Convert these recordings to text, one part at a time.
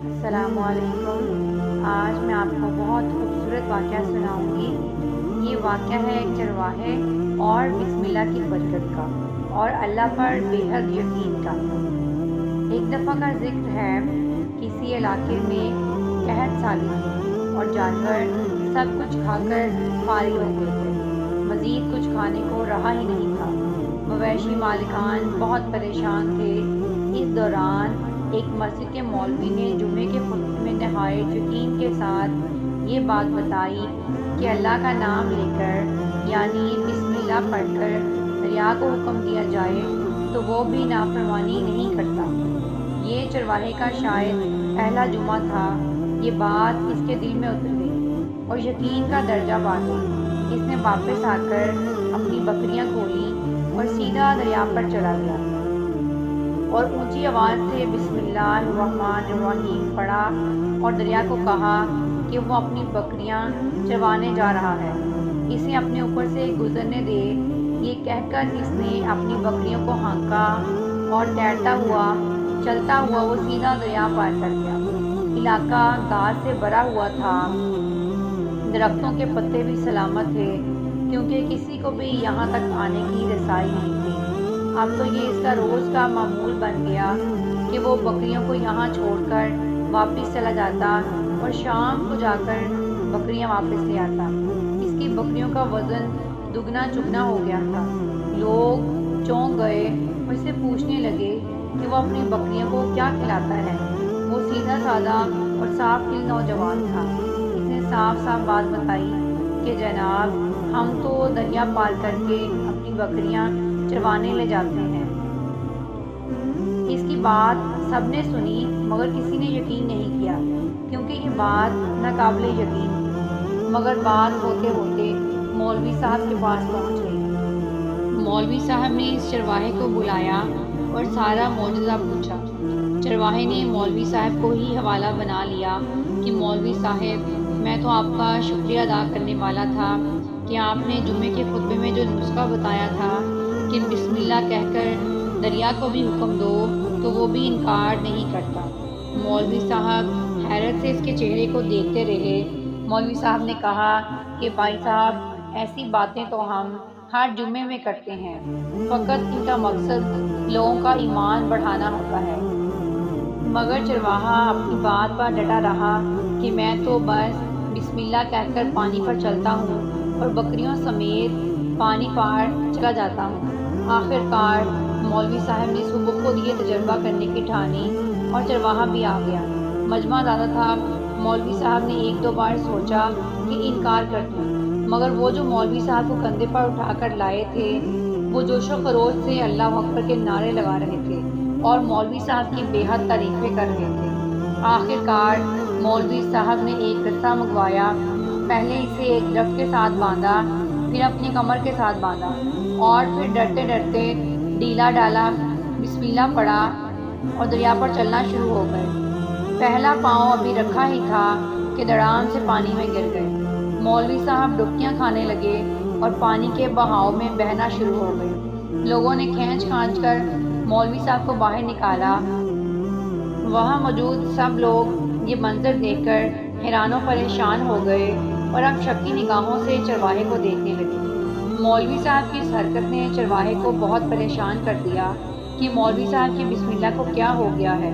السلام علیکم۔ آج میں آپ کو بہت خوبصورت واقعہ سناؤں گی۔ یہ واقعہ ہے ایک چرواہے اور بسم اللہ کی برکت کا اور اللہ پر بے حد یقین کا۔ ایک دفعہ کا ذکر ہے، کسی علاقے میں قحط سالی تھی اور جانور سب کچھ کھا کر فارغ ہو گئے تھے۔ مزید کچھ کھانے کو رہا ہی نہیں تھا۔ مویشی مالکان بہت پریشان تھے۔ اس دوران ایک مسجد کے مولوی نے جمعے کے خطبے میں نہایت یقین کے ساتھ یہ بات بتائی کہ اللہ کا نام لے کر یعنی بسم اللہ پڑھ کر دریا کو حکم دیا جائے تو وہ بھی نافرمانی نہیں کرتا۔ یہ چرواہے کا شاید پہلا جمعہ تھا۔ یہ بات اس کے دل میں اتر گئی اور یقین کا درجہ پا گئی۔ اس نے واپس آ کر اپنی بکریاں کھولیں اور سیدھا دریا پر چلا گیا اور اونچی آواز سے بسم اللہ الرحمن الرحیم پڑھا اور دریا کو کہا کہ وہ اپنی بکریاں چروانے جا رہا ہے، اسے اپنے اوپر سے گزرنے دے۔ یہ کہہ کر اس نے اپنی بکریوں کو ہانکا اور تیرتا ہوا چلتا ہوا وہ سیدھا دریا پار کر گیا۔ علاقہ گھاس سے بھرا ہوا تھا، درختوں کے پتے بھی سلامت تھے کیونکہ کسی کو بھی یہاں تک آنے کی رسائی نہیں تھی۔ اب تو یہ اس کا روز کا معمول بن گیا کہ وہ بکریوں کو یہاں چھوڑ کر واپس چلا جاتا اور شام کو جا کر بکریاں واپس لے آتا۔ اس کی بکریوں کا وزن دگنا چگنا ہو گیا تھا۔ لوگ چونک گئے اور اس سے پوچھنے لگے کہ وہ اپنی بکریوں کو کیا کھلاتا ہے۔ وہ سیدھا سادہ اور صاف دل نوجوان تھا۔ اس نے صاف صاف بات بتائی کہ جناب، ہم تو دریا پار کر کے اپنی بکریاں چروانے لے جاتے ہیں۔ اس کی بات سب نے سنی مگر کسی نے یقین نہیں کیا کیونکہ یہ بات ناقابل یقین تھی۔ مگر بات ہوتے ہوتے مولوی صاحب کے پاس پہنچ گئی۔ مولوی صاحب نے اس چرواہے کو بلایا اور سارا معجزہ پوچھا۔ چرواہے نے مولوی صاحب کو ہی حوالہ بنا لیا کہ مولوی صاحب، میں تو آپ کا شکریہ ادا کرنے والا تھا کہ آپ نے جمعے کے خطبے میں جو نسخہ بتایا تھا کہ بسم اللہ کہہ کر دریا کو بھی حکم دو تو وہ بھی انکار نہیں کرتا۔ مولوی صاحب حیرت سے اس کے چہرے کو دیکھتے رہے۔ مولوی صاحب نے کہا کہ بھائی صاحب، ایسی باتیں تو ہم ہر جمعے میں کرتے ہیں، فقط ان کا مقصد لوگوں کا ایمان بڑھانا ہوتا ہے۔ مگر چرواہا اپنی بات پر ڈٹا رہا کہ میں تو بس بسم اللہ کہہ کر پانی پر چلتا ہوں اور بکریوں سمیت پانی پار چلا جاتا ہوں۔ آخر کار مولوی صاحب نے صبح خود یہ تجربہ کرنے کی ٹھانی اور چرواہا بھی آ گیا۔ مجمع زیادہ تھا۔ مولوی صاحب نے ایک دو بار سوچا کہ انکار کر دوں، مگر وہ جو مولوی صاحب کو کندھے پر اٹھا کر لائے تھے وہ جوش و خروش سے اللہ اکبر کے نعرے لگا رہے تھے اور مولوی صاحب کی بے حد تعریفیں کر رہے تھے۔ آخر کار مولوی صاحب نے ایک رسہ منگوایا، پہلے اسے ایک درخت کے ساتھ باندھا، پھر اپنی کمر کے ساتھ باندھا اور پھر ڈرتے ڈرتے ڈیلا ڈالا، بسم اللہ پڑھا اور دریا پر چلنا شروع ہو گئے۔ پہلا پاؤں ابھی رکھا ہی تھا کہ دڑام سے پانی میں گر گئے۔ مولوی صاحب ڈبکیاں کھانے لگے اور پانی کے بہاؤ میں بہنا شروع ہو گئے۔ لوگوں نے کھینچ کھانچ کر مولوی صاحب کو باہر نکالا۔ وہاں موجود سب لوگ یہ منظر دیکھ کر حیران و پریشان ہو گئے اور اب شکی نگاہوں سے چرواہے کو دیکھنے لگے۔ مولوی صاحب کی اس حرکت نے چرواہے کو بہت پریشان کر دیا کہ مولوی صاحب کی بسم اللہ کو کیا ہو گیا ہے،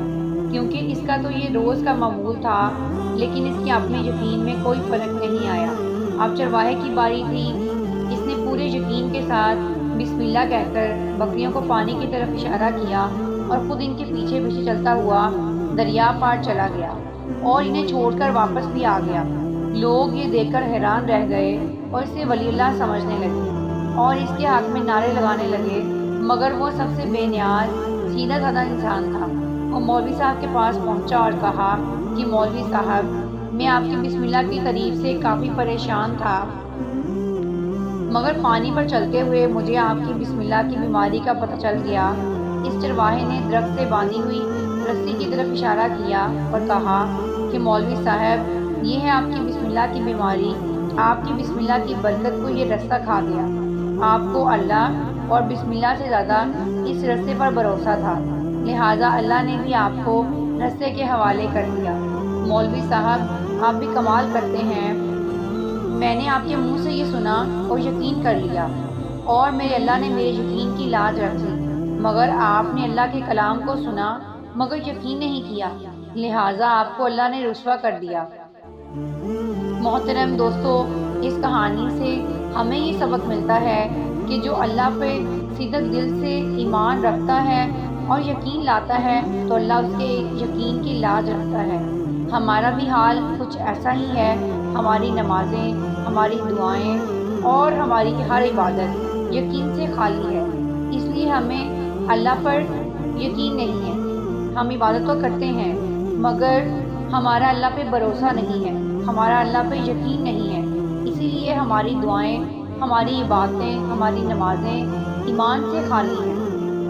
کیونکہ اس کا تو یہ روز کا معمول تھا، لیکن اس کے اپنے یقین میں کوئی فرق نہیں آیا۔ اب چرواہے کی باری تھی۔ اس نے پورے یقین کے ساتھ بسم اللہ کہہ کر بکریوں کو پانی کی طرف اشارہ کیا اور خود ان کے پیچھے پیچھے چلتا ہوا دریا پار چلا گیا اور انہیں چھوڑ کر واپس بھی آ گیا۔ لوگ یہ دیکھ کر حیران رہ گئے اور اسے ولی اللہ سمجھنے لگے اور اس کے حق میں نعرے لگانے لگے، مگر وہ سب سے بے نیاز سیدھا سادہ انسان تھا۔ وہ مولوی صاحب کے پاس پہنچا اور کہا کہ مولوی صاحب، میں آپ کی بسم اللہ کی تعریف سے کافی پریشان تھا، مگر پانی پر چلتے ہوئے مجھے آپ کی بسم اللہ کی بیماری کا پتہ چل گیا۔ اس چرواہے نے درخت سے باندھی ہوئی رسی کی طرف اشارہ کیا اور کہا کہ مولوی صاحب، یہ ہے آپ کی بسم اللہ کی بیماری۔ آپ کی بسم اللہ کی برکت کو یہ رسہ کھا گیا۔ آپ کو اللہ اور بسم اللہ سے زیادہ اس رسے پر بھروسہ تھا، لہٰذا اللہ نے بھی آپ کو رستے کے حوالے کر دیا۔ مولوی صاحب آپ بھی کمال کرتے ہیں، میں نے آپ کے منہ سے یہ سنا اور یقین کر لیا، اور میرے اللہ نے میرے یقین کی لاج رکھ لی، مگر آپ نے اللہ کے کلام کو سنا مگر یقین نہیں کیا، لہٰذا آپ کو اللہ نے رسوا کر دیا۔ محترم دوستو، اس کہانی سے ہمیں یہ سبق ملتا ہے کہ جو اللہ پہ صدق دل سے ایمان رکھتا ہے اور یقین لاتا ہے تو اللہ اس کے یقین کی لاج رکھتا ہے۔ ہمارا بھی حال کچھ ایسا ہی ہے، ہماری نمازیں، ہماری دعائیں اور ہماری ہر عبادت یقین سے خالی ہے، اس لیے ہمیں اللہ پر یقین نہیں ہے۔ ہم عبادت تو کرتے ہیں مگر ہمارا اللہ پہ بھروسہ نہیں ہے، ہمارا اللہ پہ یقین نہیں ہے، اسی لیے ہماری دعائیں، ہماری عبادتیں، ہماری نمازیں ایمان سے خالی ہیں۔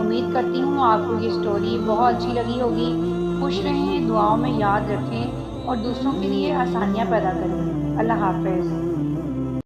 امید کرتی ہوں آپ کو یہ سٹوری بہت اچھی لگی ہوگی۔ خوش رہیں، دعاؤں میں یاد رکھیں اور دوسروں کے لیے آسانیاں پیدا کریں۔ اللہ حافظ۔